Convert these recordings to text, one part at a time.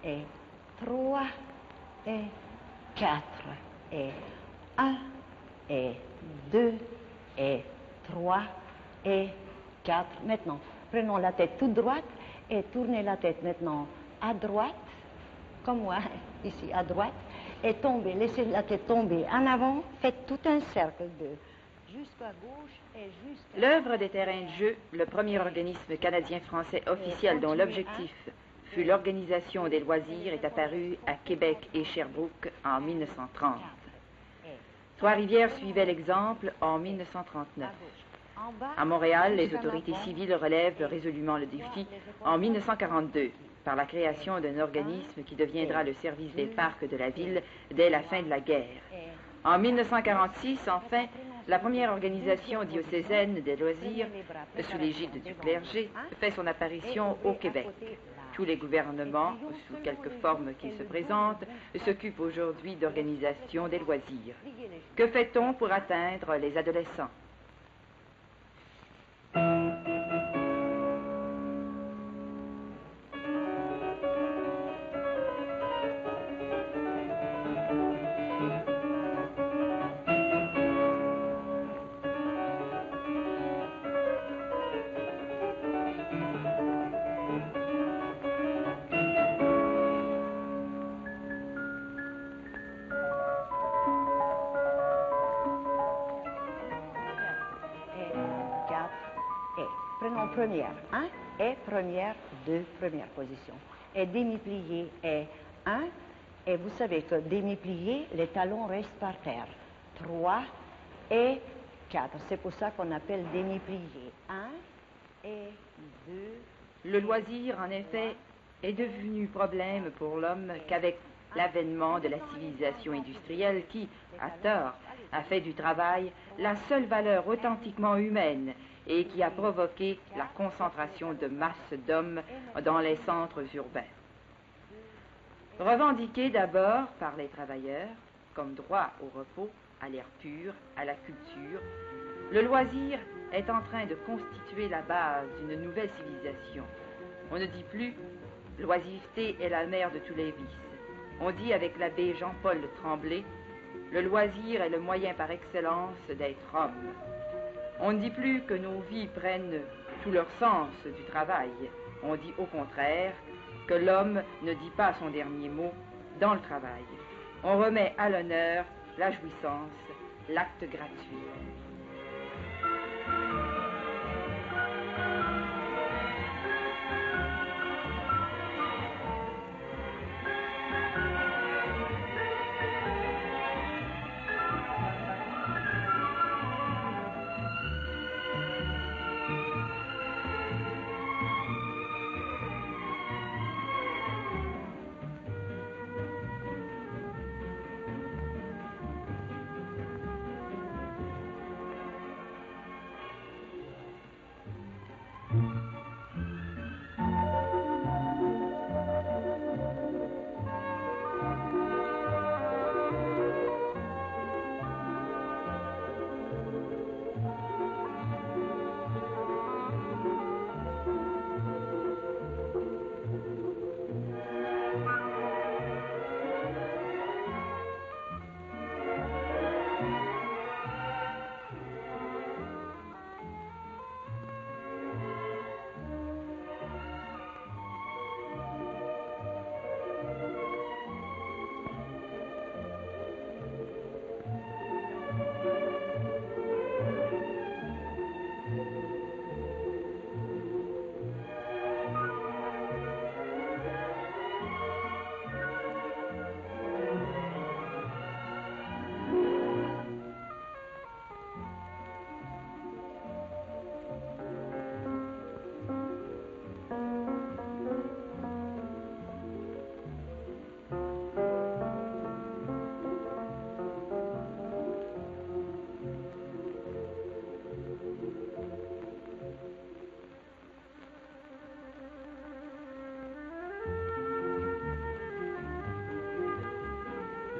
et 3 et 4 et 1 et 2 et 3 et 4. Maintenant, prenons la tête toute droite et tournez la tête maintenant à droite, comme moi, ici à droite, et tombez, laissez la tête tomber en avant, faites tout un cercle de jusqu'à gauche et jusqu'à... L'œuvre des terrains de jeu, le premier organisme canadien-français officiel dont l'objectif fut l'organisation des loisirs, est apparue à Québec et Sherbrooke en 1930. Trois-Rivières suivait l'exemple en 1939. À Montréal, les autorités civiles relèvent résolument le défi en 1942 par la création d'un organisme qui deviendra le service des parcs de la ville dès la fin de la guerre. En 1946, enfin, la première organisation diocésaine des loisirs, sous l'égide du clergé, fait son apparition au Québec. Tous les gouvernements, sous quelque forme qu'ils se présentent, s'occupent aujourd'hui d'organisation des loisirs. Que fait-on pour atteindre les adolescents? Prenons première, 1 et première, 2, première position. Et demi-plié est 1, et vous savez que demi-plié, les talons restent par terre. 3 et 4, c'est pour ça qu'on appelle demi-plié. 1 et 2. Le loisir, en effet, est devenu problème pour l'homme qu'avec l'avènement de la civilisation industrielle qui, à tort, a fait du travail la seule valeur authentiquement humaine et qui a provoqué la concentration de masses d'hommes dans les centres urbains. Revendiqué d'abord par les travailleurs comme droit au repos, à l'air pur, à la culture, le loisir est en train de constituer la base d'une nouvelle civilisation. On ne dit plus « l'oisiveté est la mère de tous les vices ». On dit avec l'abbé Jean-Paul Tremblay « le loisir est le moyen par excellence d'être homme ». On ne dit plus que nos vies prennent tout leur sens du travail. On dit au contraire que l'homme ne dit pas son dernier mot dans le travail. On remet à l'honneur la jouissance, l'acte gratuit.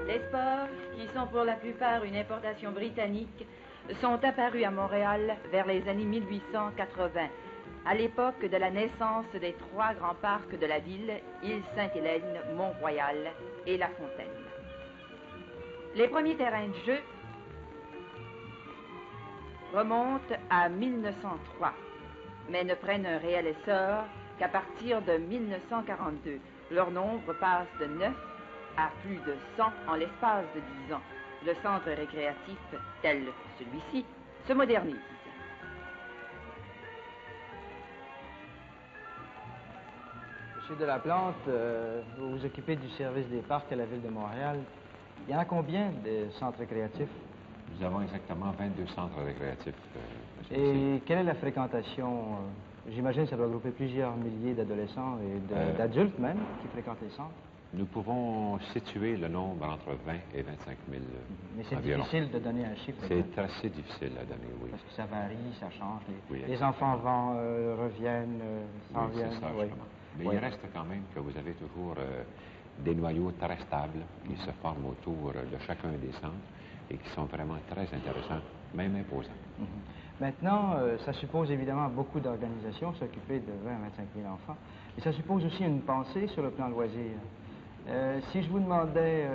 Les sports, qui sont pour la plupart une importation britannique, sont apparus à Montréal vers les années 1880 À l'époque de la naissance des 3 grands parcs de la ville, Île Sainte-Hélène, Mont-Royal et La Fontaine. Les premiers terrains de jeu remontent à 1903, mais ne prennent un réel essor qu'à partir de 1942. Leur nombre passe de 9 à plus de 100 en l'espace de 10 ans. Le centre récréatif, tel que celui-ci, se modernise. Monsieur Delaplante, vous vous occupez du service des parcs à la Ville de Montréal. Il y en a combien de centres récréatifs? Nous avons exactement 22 centres récréatifs. Et quelle est la fréquentation? J'imagine que ça doit regrouper plusieurs milliers d'adolescents et d'adultes même qui fréquentent les centres. Nous pouvons situer le nombre entre 20 et 25 000 Mais c'est environ. difficile de donner un chiffre. C'est assez difficile à donner, oui. Parce que ça varie, ça change. Oui, les enfants vont, reviennent, s'en oui, viennent. c'est ça, Oui. justement. Mais il reste quand même que vous avez toujours des noyaux très stables qui se forment autour de chacun des centres et qui sont vraiment très intéressants, même imposants. Maintenant, ça suppose évidemment beaucoup d'organisations, s'occuper de 20 à 25 000 enfants, mais ça suppose aussi une pensée sur le plan loisir. Si je vous demandais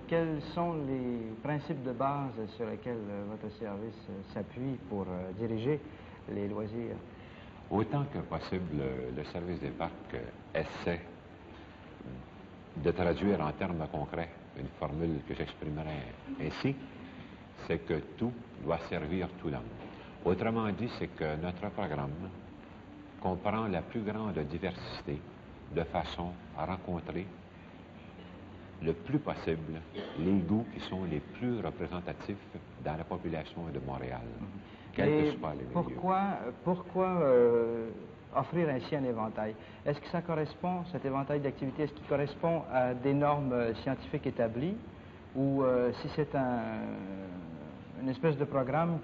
quels sont les principes de base sur lesquels votre service s'appuie pour diriger les loisirs? Autant que possible, le service des parcs essaie de traduire en termes concrets une formule que j'exprimerai ainsi, c'est que tout doit servir tout le monde. Autrement dit, c'est que notre programme comprend la plus grande diversité de façon à rencontrer le plus possible les goûts qui sont les plus représentatifs dans la population de Montréal, quels que soient les milieux. Pourquoi offrir ainsi un éventail? Est-ce que ça correspond, cet éventail d'activités, est-ce qu'il correspond à des normes scientifiques établies ou si c'est une espèce de programme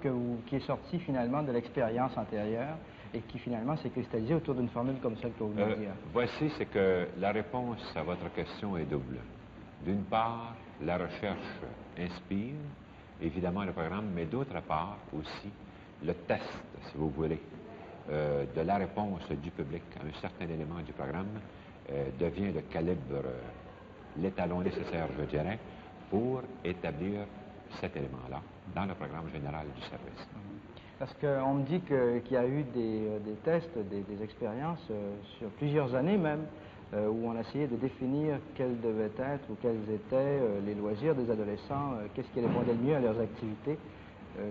qui est sorti finalement de l'expérience antérieure et qui finalement s'est cristallisé autour d'une formule comme celle que vous venez de dire? Voici, c'est que la réponse à votre question est double. D'une part, la recherche inspire, évidemment, le programme, mais d'autre part aussi, le test, si vous voulez, de la réponse du public à un certain élément du programme devient le calibre, l'étalon nécessaire, je dirais, pour établir cet élément-là dans le programme général du service. Parce qu'on me dit qu'il y a eu des tests, des expériences sur plusieurs années même, où on a essayé de définir quels devaient être ou quels étaient les loisirs des adolescents, qu'est-ce qui répondait le mieux à leurs activités.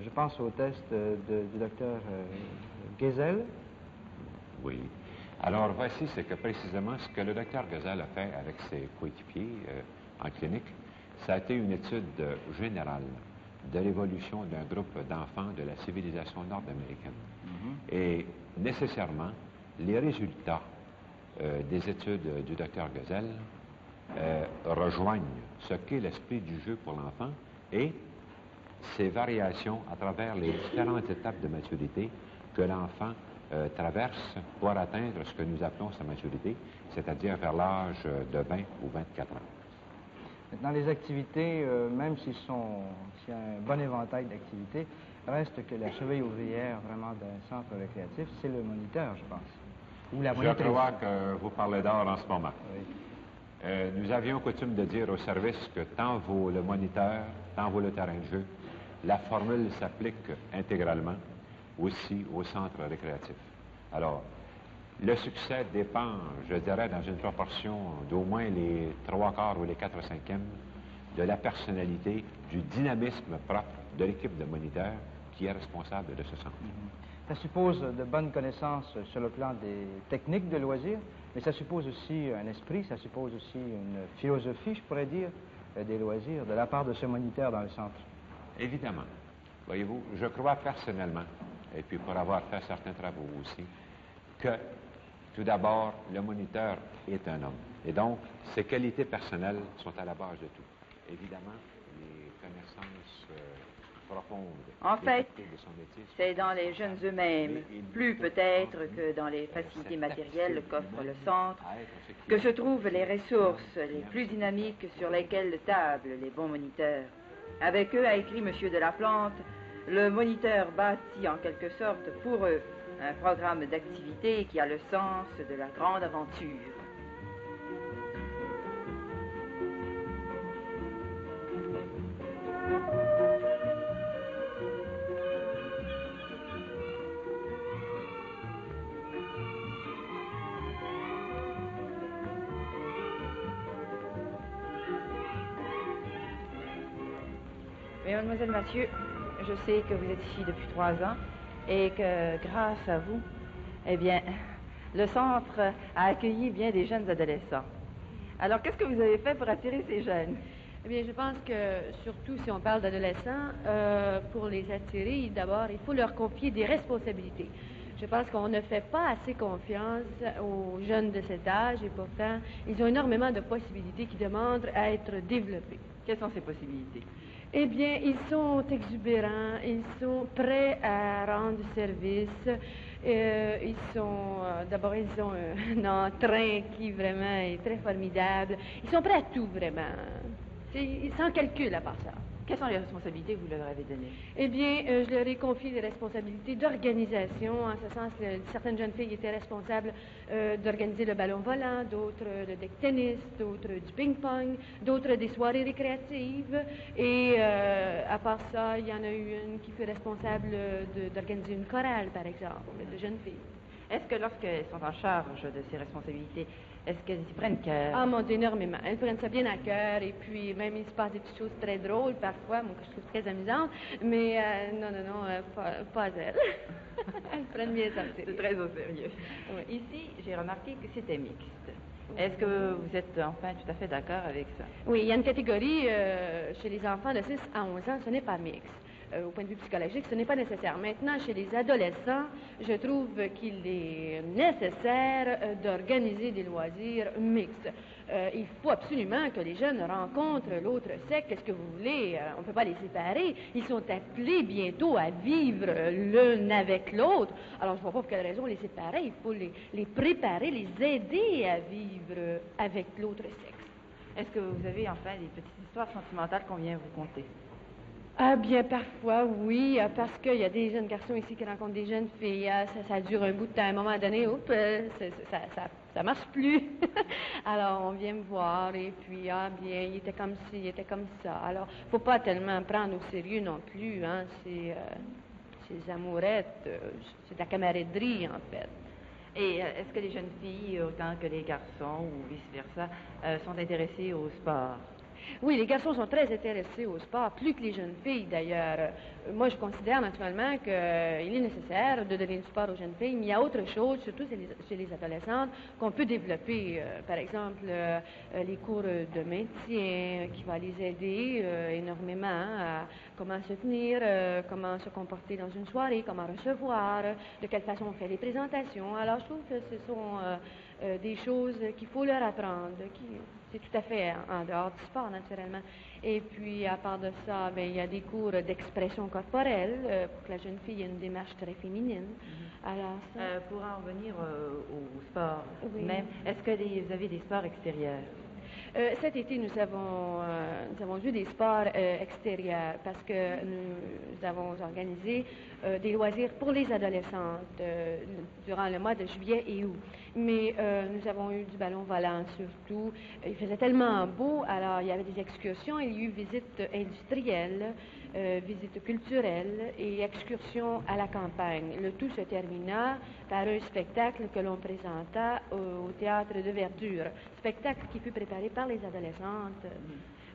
Je pense au test du docteur Gesell. Oui. Alors voici, c'est que précisément ce que le docteur Gesell a fait avec ses coéquipiers en clinique, ça a été une étude générale de l'évolution d'un groupe d'enfants de la civilisation nord-américaine. Et nécessairement, les résultats des études du docteur Gesell rejoignent ce qu'est l'esprit du jeu pour l'enfant et ses variations à travers les différentes étapes de maturité que l'enfant traverse pour atteindre ce que nous appelons sa maturité, c'est-à-dire vers l'âge de 20 ou 24 ans. Maintenant, les activités, même s'il y a un bon éventail d'activités, reste que la cheville ouvrière vraiment d'un centre récréatif, c'est le moniteur, je pense. Ou la monitrice. Je crois que vous parlez d'or en ce moment. Oui. Nous avions coutume de dire au service que tant vaut le moniteur, tant vaut le terrain de jeu. La formule s'applique intégralement aussi au centre récréatif. Alors, le succès dépend, je dirais, dans une proportion d'au moins les 3/4 ou les 4/5 de la personnalité, du dynamisme propre de l'équipe de moniteurs qui est responsable de ce centre. Ça suppose de bonnes connaissances sur le plan des techniques de loisirs, mais ça suppose aussi un esprit, ça suppose aussi une philosophie, je pourrais dire, des loisirs de la part de ce moniteur dans le centre. Évidemment. Voyez-vous, je crois personnellement, et puis pour avoir fait certains travaux aussi, que tout d'abord, le moniteur est un homme. Et donc, ses qualités personnelles sont à la base de tout. Évidemment, les connaissances profondes En fait, de son métier, c'est dans les jeunes eux-mêmes, plus peut-être que dans les facilités matérielles qu'offre le centre, que se trouvent les ressources les plus dynamiques sur lesquelles tablent les bons moniteurs. Avec eux, a écrit M. Delaplante, le moniteur bâtit en quelque sorte pour eux Un programme d'activité qui a le sens de la grande aventure. Mais mademoiselle Mathieu, je sais que vous êtes ici depuis 3 ans et que grâce à vous, eh bien, le centre a accueilli bien des jeunes adolescents. Alors, qu'est-ce que vous avez fait pour attirer ces jeunes? Eh bien, je pense que, surtout si on parle d'adolescents, pour les attirer, d'abord, il faut leur confier des responsabilités. Je pense qu'on ne fait pas assez confiance aux jeunes de cet âge et pourtant, ils ont énormément de possibilités qui demandent à être développées. Quelles sont ces possibilités? Eh bien, ils sont exubérants, ils sont prêts à rendre service. D'abord, ils ont un entrain qui vraiment est très formidable. Ils sont prêts à tout, vraiment. C'est sans calcul à part ça. Quelles sont les responsabilités que vous leur avez données? Eh bien, je leur ai confié des responsabilités d'organisation. En ce sens, certaines jeunes filles étaient responsables d'organiser le ballon volant, d'autres le deck tennis, d'autres du ping-pong, d'autres des soirées récréatives. Et à part ça, il y en a eu une qui fut responsable d'organiser une chorale, par exemple, de jeunes filles. Est-ce que lorsqu'elles sont en charge de ces responsabilités, est-ce qu'elles y prennent cœur? Ah, mon Dieu, énormément. Elles prennent ça bien à cœur et puis même il se passe des petites choses très drôles parfois, moi que je trouve très amusantes, mais non, pas elles. Elles prennent bien ça. C'est très au sérieux. Oui. Ici, j'ai remarqué que c'était mixte. Est-ce que vous êtes enfin tout à fait d'accord avec ça? Oui, il y a une catégorie chez les enfants de 6 à 11 ans, ce n'est pas mixte. Au point de vue psychologique, ce n'est pas nécessaire. Maintenant, chez les adolescents, je trouve qu'il est nécessaire d'organiser des loisirs mixtes. Il faut absolument que les jeunes rencontrent l'autre sexe. Qu'est-ce que vous voulez? On ne peut pas les séparer. Ils sont appelés bientôt à vivre l'un avec l'autre. Alors, je ne vois pas pour quelle raison les séparer. Il faut les préparer, les aider à vivre avec l'autre sexe. Est-ce que vous avez enfin des petites histoires sentimentales qu'on vient vous conter? Ah bien, parfois, oui, parce qu'il y a des jeunes garçons ici qui rencontrent des jeunes filles. Ça dure un bout de temps. À un moment donné, ça marche plus. Alors, on vient me voir et puis, bien, il était comme ci, il était comme ça. Alors, faut pas tellement prendre au sérieux non plus, hein. Ces amourettes, c'est de la camaraderie, en fait. Et est-ce que les jeunes filles, autant que les garçons ou vice-versa, sont intéressés au sport? Oui, les garçons sont très intéressés au sport, plus que les jeunes filles d'ailleurs. Moi, je considère naturellement qu'il est nécessaire de donner du sport aux jeunes filles, mais il y a autre chose, surtout chez les adolescentes, qu'on peut développer. Par exemple, les cours de maintien qui va les aider énormément à comment se tenir, comment se comporter dans une soirée, comment recevoir, de quelle façon on fait les présentations. Alors, je trouve que ce sont des choses qu'il faut leur apprendre, c'est tout à fait en dehors du sport, naturellement. Et puis, à part de ça, il y a des cours d'expression corporelle pour que la jeune fille ait une démarche très féminine. Alors, ça... pour en revenir au sport, oui. Même, est-ce que vous avez des sports extérieurs? Cet été, nous avons joué des sports extérieurs parce que nous avons organisé des loisirs pour les adolescentes durant le mois de juillet et août. Mais nous avons eu du ballon volant surtout. Il faisait tellement beau, alors il y avait des excursions, il y a eu visite industrielle, visite culturelle et excursion à la campagne. Le tout se termina par un spectacle que l'on présenta au Théâtre de Verdure. Spectacle qui fut préparé par les adolescentes.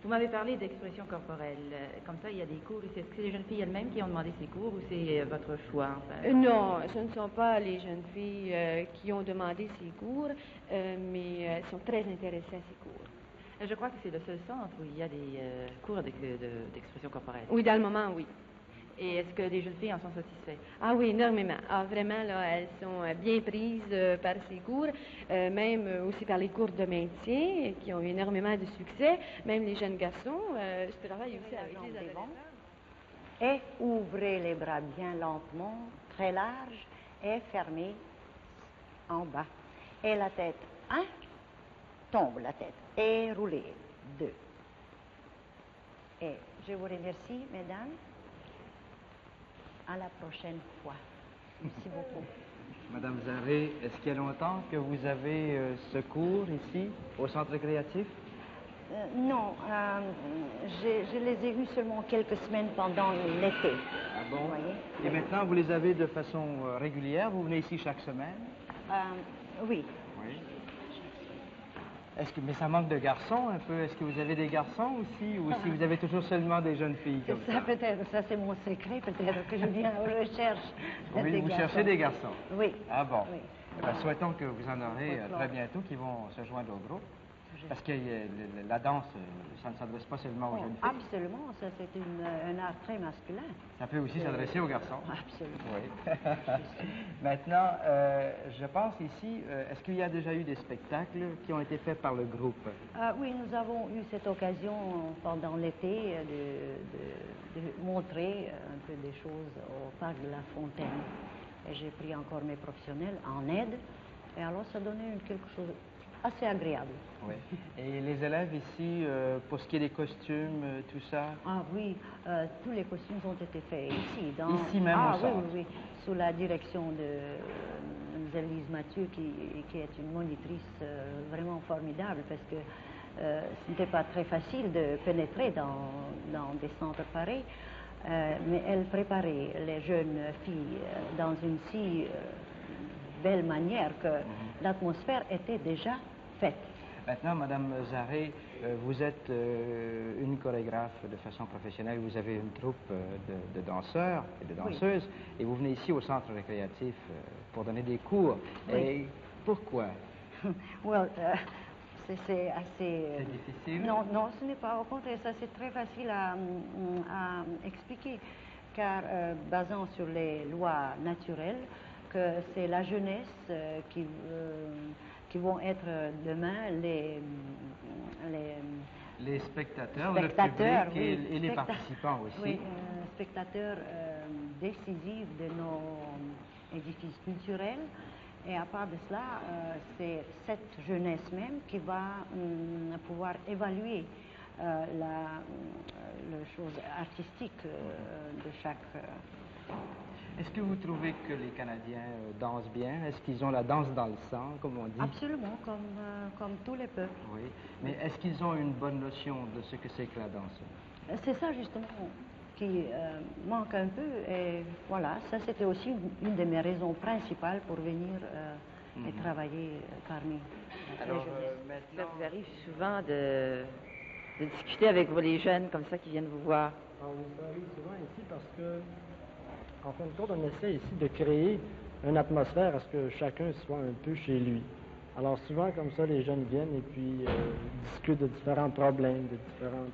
Vous m'avez parlé d'expression corporelle. Comme ça, il y a des cours. Est-ce que c'est les jeunes filles elles-mêmes qui ont demandé ces cours ou c'est votre choix? Enfin? Non, ce ne sont pas les jeunes filles qui ont demandé ces cours, mais elles sont très intéressées à ces cours. Je crois que c'est le seul centre où il y a des cours d'expression corporelle. Oui, dans le moment, oui. Et est-ce que les jeunes filles en sont satisfaites? Ah oui, énormément. Ah, vraiment, là, elles sont bien prises par ces cours, même aussi par les cours de maintien, qui ont eu énormément de succès. Même les jeunes garçons, je travaille aussi avec les adolescents. Et ouvrez les bras bien lentement, très larges, et fermez en bas. Et la tête, 1, tombe la tête, et roulez, 2. Et je vous remercie, mesdames. À la prochaine fois. Merci beaucoup. Madame Zaré, est-ce qu'il y a longtemps que vous avez ce cours ici, au centre récréatif? Non, je les ai eus seulement quelques semaines pendant l'été. Ah bon? Vous voyez? Et maintenant, vous les avez de façon régulière? Vous venez ici chaque semaine? Oui. Oui. Mais ça manque de garçons un peu. Est-ce que vous avez des garçons aussi? Ou si vous avez toujours seulement des jeunes filles comme ça? Ça peut-être, ça c'est mon secret, peut-être que je viens aux recherches Oui, des vous garçons. cherchez des garçons? Oui. Ah bon? Oui. Eh bien, souhaitons que vous en aurez Folklore. très bientôt, qui vont se joindre au groupe. Parce que la danse, ça ne s'adresse pas seulement aux jeunes filles. Absolument, ça c'est un art très masculin. Ça peut aussi s'adresser aux garçons. Absolument. Oui. Maintenant, je pense ici, est-ce qu'il y a déjà eu des spectacles qui ont été faits par le groupe? Oui, nous avons eu cette occasion pendant l'été de montrer un peu des choses au parc de la Fontaine. Et j'ai pris encore mes professionnels en aide. Et alors, ça donnait quelque chose assez agréable. Oui. Et les élèves ici, pour ce qui est des costumes, tout ça? Ah oui, tous les costumes ont été faits ici. Ici même au centre? Oui, sous la direction de Mlle Lise Mathieu, qui est une monitrice vraiment formidable, parce que ce n'était pas très facile de pénétrer dans des centres pareils, mais elle préparait les jeunes filles dans une si belle manière que l'atmosphère était déjà faite. Maintenant, Madame Zaré, vous êtes une chorégraphe de façon professionnelle. Vous avez une troupe de danseurs et de danseuses, et vous venez ici au centre récréatif pour donner des cours. Oui. Et pourquoi? Well, c'est assez... C'est difficile? Non, ce n'est pas. Au contraire, ça c'est très facile à expliquer, car basant sur les lois naturelles, que c'est la jeunesse qui vont être demain les spectateurs, le public et les participants aussi. Oui, spectateurs décisifs de nos édifices culturels. Et à part de cela, c'est cette jeunesse même qui va pouvoir évaluer la chose artistique de chaque... Est-ce que vous trouvez que les Canadiens dansent bien? Est-ce qu'ils ont la danse dans le sang, comme on dit? Absolument, comme tous les peuples. Oui, mais est-ce qu'ils ont une bonne notion de ce que c'est que la danse? C'est ça justement qui manque un peu, et voilà, ça c'était aussi une de mes raisons principales pour venir et travailler parmi les jeunes. Ça vous arrive souvent de discuter avec les jeunes comme ça qui viennent vous voir? Ah oui, ça arrive souvent ici parce que, en fin de compte, on essaie ici de créer une atmosphère à ce que chacun soit un peu chez lui. Alors souvent, comme ça, les jeunes viennent et puis discutent de différents problèmes, de différentes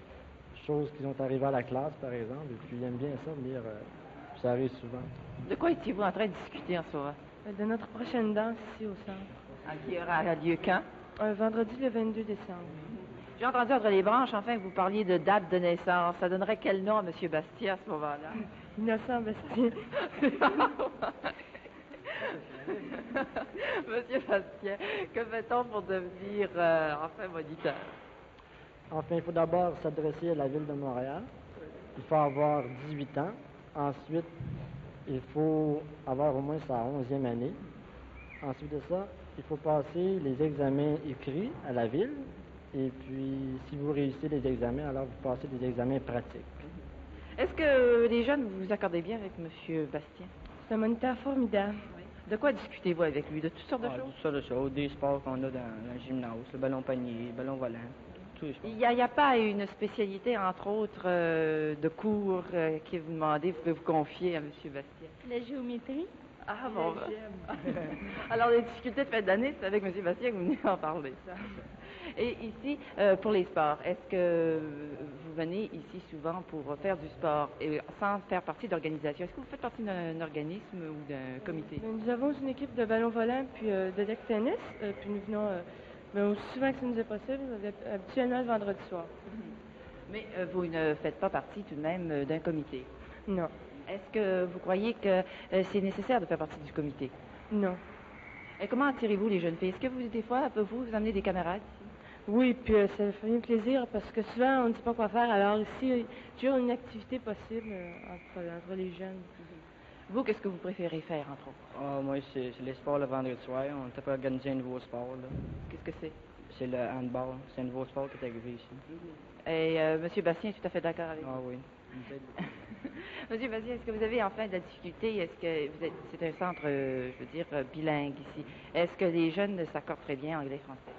choses qui sont arrivées à la classe, par exemple, et puis ils aiment bien ça, venir, ça arrive souvent. De quoi étiez-vous en train de discuter en ce moment? De notre prochaine danse ici au centre. Qui aura lieu quand? Vendredi le 22 décembre. J'ai entendu entre les branches, enfin, que vous parliez de date de naissance. Ça donnerait quel nom à M. Bastien à ce moment-là? Innocent Bastien. Monsieur Bastien, que fait-on pour devenir, enfin, moniteur? Enfin, il faut d'abord s'adresser à la Ville de Montréal. Il faut avoir 18 ans. Ensuite, il faut avoir au moins sa 11e année. Ensuite de ça, il faut passer les examens écrits à la Ville. Et puis, si vous réussissez les examens, alors vous passez des examens pratiques. Est-ce que les jeunes, vous vous accordez bien avec M. Bastien? C'est un moniteur formidable. De quoi discutez-vous avec lui? De toutes sortes de choses? Toutes sortes de choses, des sports qu'on a dans le gymnase, le ballon panier, le ballon volant, tous les sports. Il n'y a pas une spécialité, entre autres, de cours que vous demandez, vous pouvez vous confier à M. Bastien? La géométrie. Ah bon. Alors, les difficultés de fin d'année, c'est avec M. Bastien que vous venez en parler. Et ici, pour les sports, est-ce que vous venez ici souvent pour faire du sport et sans faire partie d'organisation? Est-ce que vous faites partie d'un organisme ou d'un comité? Nous avons une équipe de ballon volant puis de deck tennis. Puis nous venons aussi souvent que ça nous est possible, habituellement le vendredi soir. Mais vous ne faites pas partie tout de même d'un comité? Non. Est-ce que vous croyez que c'est nécessaire de faire partie du comité? Non. Et comment attirez-vous les jeunes filles? Est-ce que vous, des fois, vous amenez des camarades ici? Oui, puis ça fait un plaisir parce que souvent on ne sait pas quoi faire. Alors ici, il y a toujours une activité possible entre les jeunes. Vous, qu'est-ce que vous préférez faire, entre autres? Ah, moi, c'est les sports le vendredi soir. On était pour organiser un nouveau sport, là. Qu'est-ce que c'est? C'est le handball. C'est un nouveau sport qui est arrivé ici. Et M. Bastien est tout à fait d'accord avec Ah vous. oui. Monsieur Bastien, est-ce que vous avez enfin de la difficulté? Est-ce que c'est un centre, je veux dire, bilingue ici? Est-ce que les jeunes s'accordent très bien anglais-français?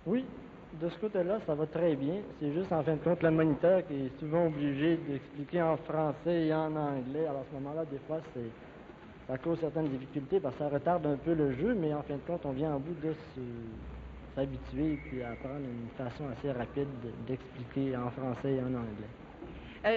Oui, de ce côté-là, ça va très bien. C'est juste, en fin de compte, le moniteur qui est souvent obligé d'expliquer en français et en anglais. Alors, à ce moment-là, des fois, ça cause certaines difficultés parce que ça retarde un peu le jeu, mais en fin de compte, on vient en bout de s'habituer et apprendre une façon assez rapide d'expliquer en français et en anglais.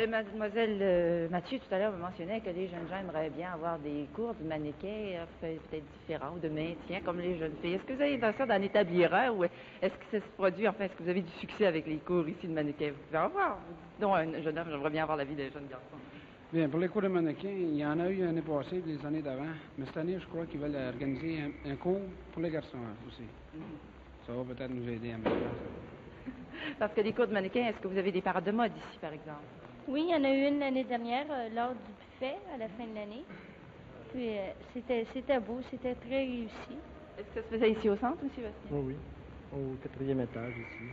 Mademoiselle Mathieu, tout à l'heure, vous mentionnait que les jeunes gens aimeraient bien avoir des cours de mannequin peut-être différents ou de maintien comme les jeunes filles. Est-ce que vous avez l'intention d'en établir un ou est-ce que ça se produit, enfin, est-ce que vous avez du succès avec les cours ici de mannequin? Vous pouvez en voir. Non, un jeune homme, j'aimerais bien avoir la vie des jeunes garçons. Bien, pour les cours de mannequin, il y en a eu l'année passée, des années d'avant, mais cette année, je crois qu'ils veulent organiser un cours pour les garçons aussi. Ça va peut-être nous aider à mettre ça. Parce que les cours de mannequin, est-ce que vous avez des parades de mode ici, par exemple? Oui, il y en a eu une l'année dernière lors du buffet à la fin de l'année. Puis c'était beau, c'était très réussi. Est-ce que ça se faisait ici au centre, M. Bastien? Oui, au 4e étage ici.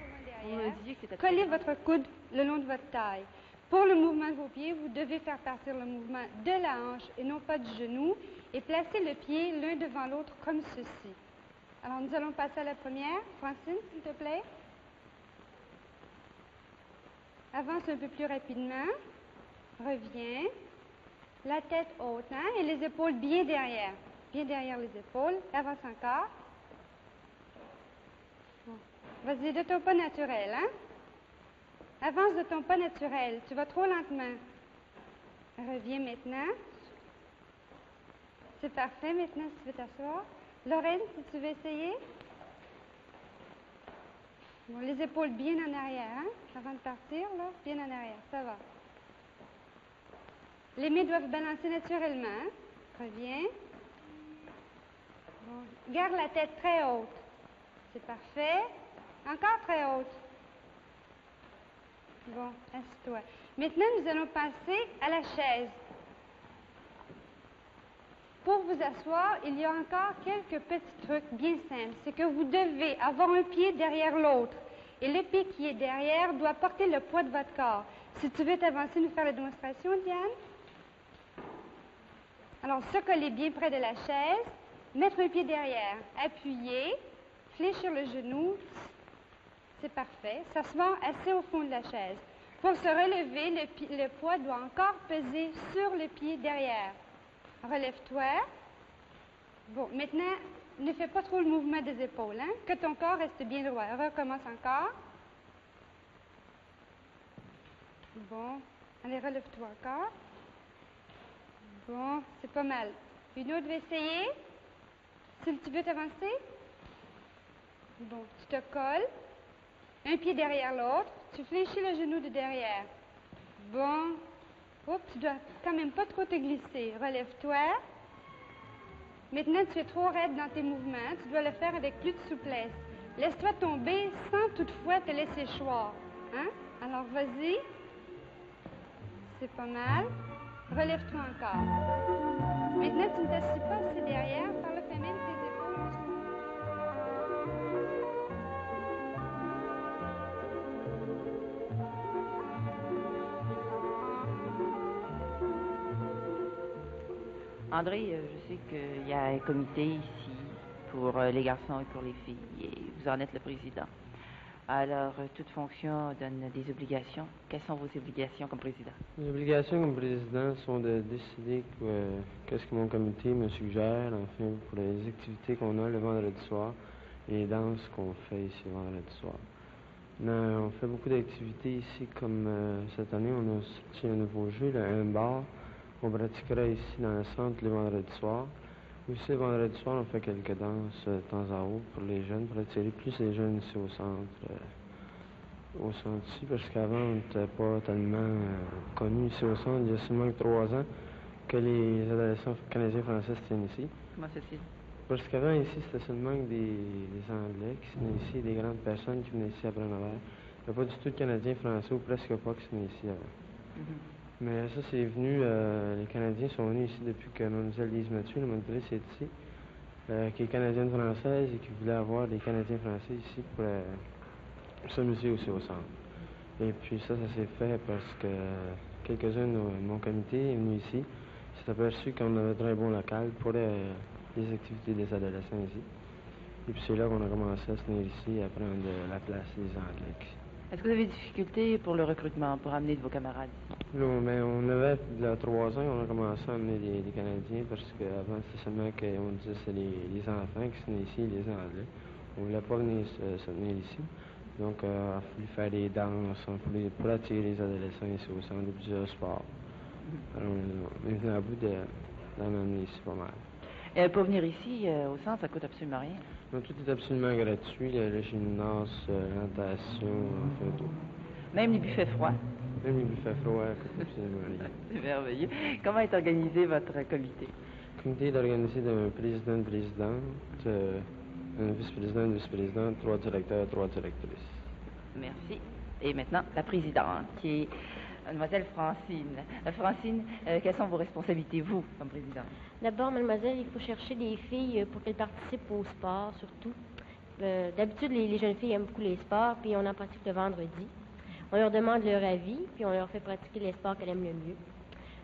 Vous me disiez que c'était Collez votre coude le long de votre taille. Pour le mouvement de vos pieds, vous devez faire partir le mouvement de la hanche et non pas du genou et placer le pied l'un devant l'autre comme ceci. Alors, nous allons passer à la première. Francine, s'il te plaît. Avance un peu plus rapidement. Reviens. La tête haute, hein, et les épaules bien derrière. Bien derrière les épaules. Avance encore. Bon. Vas-y, de ton pas naturel, hein. Avance de ton pas naturel. Tu vas trop lentement. Reviens maintenant. C'est parfait. Maintenant, si tu veux t'asseoir. Lorraine, si tu veux essayer. Bon, les épaules bien en arrière, hein? Avant de partir, là, bien en arrière. Ça va. Les mains doivent balancer naturellement, hein? Reviens. Bon. Garde la tête très haute. C'est parfait. Encore très haute. Bon, assieds-toi. Maintenant, nous allons passer à la chaise. Pour vous asseoir, il y a encore quelques petits trucs bien simples. C'est que vous devez avoir un pied derrière l'autre. Et le pied qui est derrière doit porter le poids de votre corps. Si tu veux t'avancer, nous faire la démonstration, Diane. Alors, se coller bien près de la chaise, mettre un pied derrière, appuyer, fléchir le genou. C'est parfait. S'asseoir assez au fond de la chaise. Pour se relever, le poids doit encore peser sur le pied derrière. Relève-toi. Bon, maintenant, ne fais pas trop le mouvement des épaules, hein? Que ton corps reste bien droit. Recommence encore. Bon. Allez, relève-toi encore. Bon, c'est pas mal. Une autre, va essayer. Si tu veux t'avancer. Bon, tu te colles. Un pied derrière l'autre. Tu fléchis le genou de derrière. Bon. Oups, tu dois quand même pas trop te glisser. Relève-toi. Maintenant, tu es trop raide dans tes mouvements. Tu dois le faire avec plus de souplesse. Laisse-toi tomber sans toutefois te laisser choir. Hein? Alors, vas-y. C'est pas mal. Relève-toi encore. Maintenant, tu ne t'assis pas assez derrière. Par le fait même tes épaules. André, je sais qu'il y a un comité ici pour les garçons et pour les filles, et vous en êtes le président. Alors, toute fonction donne des obligations. Quelles sont vos obligations comme président? Les obligations comme président sont de décider qu'est-ce que mon comité me suggère, enfin, pour les activités qu'on a le vendredi soir et les danses qu'on fait ici le vendredi soir. On fait beaucoup d'activités ici, comme cette année, on a sorti un nouveau jeu, le handball. On pratiquera ici dans le centre les vendredis soirs. Aussi, le vendredi soir, on fait quelques danses de temps à autre pour les jeunes, pour attirer plus les jeunes ici au centre ici, parce qu'avant, on n'était pas tellement connus ici au centre. Il y a seulement que 3 ans que les adolescents canadiens-français se tiennent ici. Comment ça se fait? Parce qu'avant, ici, c'était seulement des Anglais qui venaient ici, des grandes personnes qui venaient ici apprendre à faire. Il n'y a pas du tout de Canadiens-français, ou presque pas, qui venaient ici avant. Mais ça, c'est venu, les Canadiens sont venus ici depuis que Mlle Lise Mathieu, la monitrice, est ici, qui est canadienne française et qui voulait avoir des Canadiens français ici pour s'amuser aussi au centre. Et puis ça s'est fait parce que quelques-uns de mon comité est venu ici, s'est aperçu qu'on avait un très bon local pour les activités des adolescents ici. Et puis c'est là qu'on a commencé à se tenir ici, à prendre la place des Anglais ici. Est-ce que vous avez des difficultés pour le recrutement, pour amener de vos camarades ici? Là, ben, on avait, il y a 3 ans, on a commencé à amener des Canadiens parce qu'avant, c'était seulement qu'on disait que c'était les enfants qui se tenaient ici, les Anglais. On ne voulait pas venir se tenir ici. Donc, il a fallu faire des danses pour attirer les adolescents ici au centre de plusieurs sports. Alors, on est venu à bout d'en amener ici pas mal. Pour venir ici, au centre, ça coûte absolument rien. Donc, tout est absolument gratuit, le gymnase, l'orientation, enfin tout. Même les buffets froids. Même les buffets froids coûtent absolument rien. C'est merveilleux. Comment est organisé votre comité? Le comité est organisé d'un président, une présidente, un vice-président, une vice-présidente, 3 directeurs, 3 directrices. Merci. Et maintenant, la présidente, qui est Mademoiselle Francine. Francine, quelles sont vos responsabilités, vous, comme présidente? D'abord, mademoiselle, il faut chercher des filles pour qu'elles participent au sport, surtout. D'habitude, les jeunes filles aiment beaucoup les sports, puis on en pratique le vendredi. On leur demande leur avis, puis on leur fait pratiquer les sports qu'elles aiment le mieux.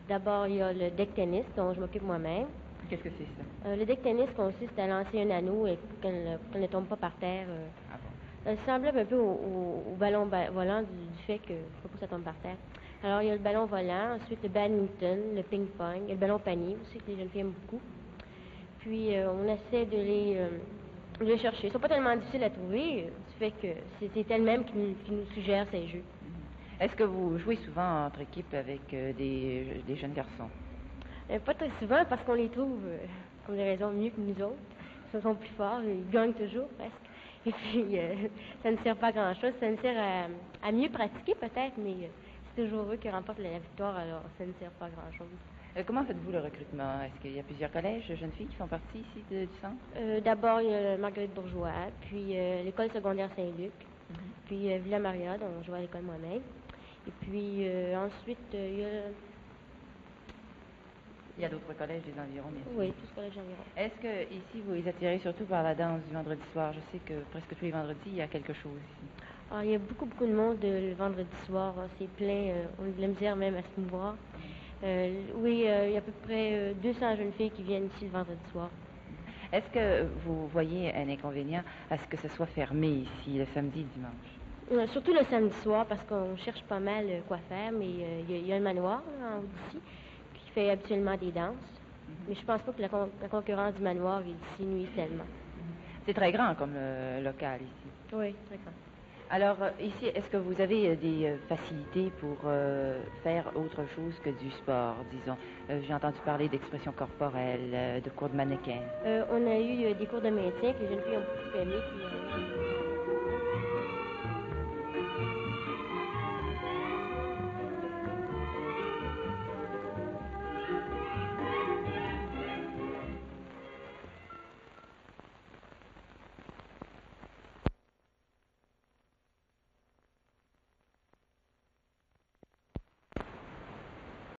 D'abord, il y a le deck tennis, dont je m'occupe moi-même. Qu'est-ce que c'est ça? Le deck tennis consiste à lancer un anneau et qu'elle ne tombe pas par terre. Ah bon? Ça semble un peu au ballon volant du fait qu'il ne faut pas que ça tombe par terre. Alors, il y a le ballon volant, ensuite le badminton, le ping-pong, et le ballon panier aussi, que les jeunes filles aiment beaucoup. Puis, on essaie de les chercher. Ils ne sont pas tellement difficiles à trouver, du fait que c'est elles-mêmes qui nous suggèrent ces jeux. Est-ce que vous jouez souvent entre équipes avec des jeunes garçons? Pas très souvent, parce qu'on les trouve, pour des raisons, mieux que nous autres. Ils sont plus forts, ils gagnent toujours, presque. Et puis, ça ne sert pas à grand-chose. Ça ne sert à mieux pratiquer, peut-être, mais c'est toujours eux qui remportent la victoire, alors ça ne sert pas à grand-chose. Comment faites-vous le recrutement? Est-ce qu'il y a plusieurs collèges de jeunes filles qui font partie ici du centre? D'abord, il y a Marguerite Bourgeois, puis l'école secondaire Saint-Luc, puis Villa Maria, dont je vais à l'école moi-même. Et puis ensuite, il y a... Il y a d'autres collèges des environs, bien sûr. Oui, tous les collèges environs. Est-ce que ici, vous les attirez surtout par la danse du vendredi soir? Je sais que presque tous les vendredis, il y a quelque chose ici. Il y a beaucoup de monde le vendredi soir. C'est plein. On a de la misère même à se mouvoir. Oui, il y a à peu près 200 jeunes filles qui viennent ici le vendredi soir. Est-ce que vous voyez un inconvénient à ce que ce soit fermé ici le samedi et dimanche? Surtout le samedi soir, parce qu'on cherche pas mal quoi faire, mais il y a un manoir en haut d'ici qui fait habituellement des danses. Mais je pense pas que la concurrence du manoir ici nuit tellement. C'est très grand comme local ici. Oui, très grand. Alors, ici, est-ce que vous avez des facilités pour faire autre chose que du sport, disons? J'ai entendu parler d'expression corporelle, de cours de mannequin. On a eu des cours de maintien que les jeunes filles ont beaucoup aimé. Puis,